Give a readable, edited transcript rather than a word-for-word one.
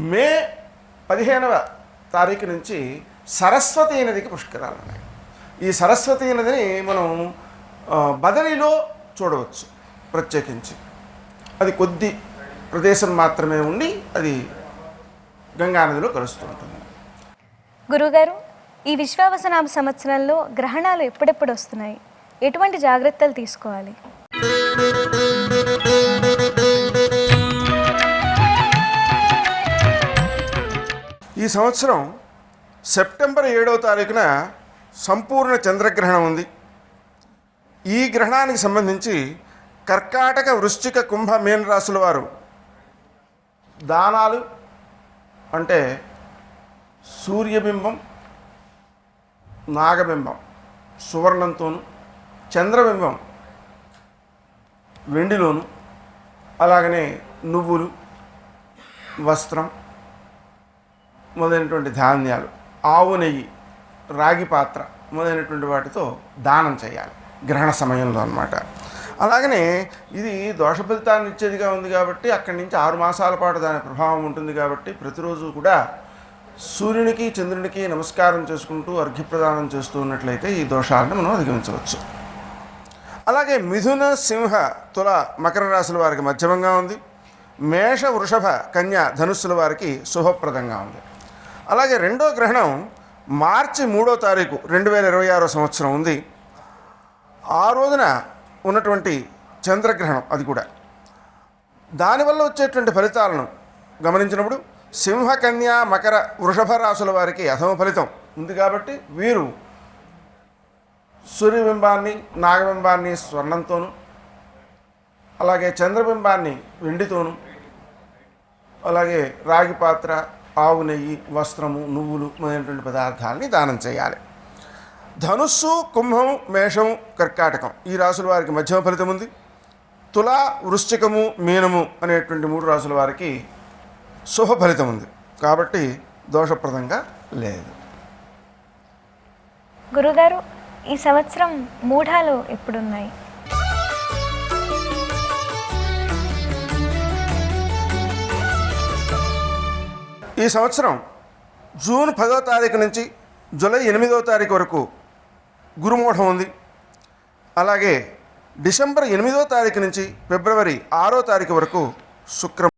మే 15వ తారీఖు నుంచి సరస్వతీ నదికి పుష్కరాలు ఉన్నాయి. ఈ సరస్వతీ నదిని మనం బదరిలో చూడవచ్చు. ప్రత్యేకించి అది కొద్ది ప్రదేశం మాత్రమే ఉండి అది గంగానదిలో కలుస్తుంటుంది. గురుగారు, ఈ విశ్వావసనామ సంవత్సరంలో గ్రహణాలు ఎప్పుడెప్పుడు వస్తున్నాయి? ఎటువంటి జాగ్రత్తలు తీసుకోవాలి? ఈ సంవత్సరం సెప్టెంబర్ 7వ తారీఖున సంపూర్ణ చంద్రగ్రహణం ఉంది. ఈ గ్రహణానికి సంబంధించి కర్కాటక, వృశ్చిక, కుంభ, మీన రాశుల వారు దానాలు అంటే సూర్యబింబం, నాగబింబం సువర్ణంతోను, చంద్రబింబం వెండిలోను, అలాగనే నువ్వులు, వస్త్రం మొదలైనటువంటి ధాన్యాలు, ఆవు నెయ్యి, రాగి పాత్ర మొదలైనటువంటి వాటితో దానం చేయాలి గ్రహణ సమయంలో అన్నమాట. అలాగనే ఇది దోష ఫలితాన్ని ఇచ్చేదిగా ఉంది కాబట్టి అక్కడి నుంచి 6 మాసాల పాటు దాని ప్రభావం ఉంటుంది కాబట్టి ప్రతిరోజు కూడా సూర్యునికి, చంద్రునికి నమస్కారం చేసుకుంటూ అర్ఘ్యప్రదానం చేస్తూ ఉన్నట్లయితే ఈ దోషాలను మనం అధిగమించవచ్చు. అలాగే మిథున, సింహ, తుల, మకర రాశుల వారికి మధ్యమంగా ఉంది. మేష, వృషభ, కన్య, ధనుస్సుల వారికి శుభప్రదంగా ఉంది. అలాగే రెండో గ్రహణం మార్చి 3వ తారీఖు 2026 సంవత్సరం ఉంది. ఆ రోజున ఉన్నటువంటి చంద్రగ్రహణం అది కూడా దానివల్ల వచ్చేటువంటి ఫలితాలను గమనించినప్పుడు సింహ, కన్య, మకర, వృషభ రాశుల వారికి అధమ ఫలితం ఉంది కాబట్టి వీరు సూర్యబింబాన్ని, నాగబింబాన్ని స్వర్ణంతోనూ, అలాగే చంద్రబింబాన్ని వెండితోనూ, అలాగే రాగి పాత్ర, ఆవు నెయ్యి, వస్త్రము, నువ్వులు మొదలైనటువంటి పదార్థాలని దానం చేయాలి. ధనుస్సు, కుంభం, మేషం, కర్కాటకం ఈ రాశుల వారికి మధ్యమ ఫలితం ఉంది. తుల, వృశ్చికము, మీనము అనేటువంటి 3 రాశుల వారికి శుభ ఫలితం ఉంది కాబట్టి దోషప్రదంగా లేదు. గురుగారు, ఈ సంవత్సరం మూఢాలు ఎప్పుడున్నాయి? ఈ సంవత్సరం జూన్ 10వ తారీఖు నుంచి జూలై 8వ తారీఖు వరకు గురుమూఢం ఉంది. అలాగే డిసెంబర్ 8వ తారీఖు నుంచి ఫిబ్రవరి 6వ తారీఖు వరకు శుక్ర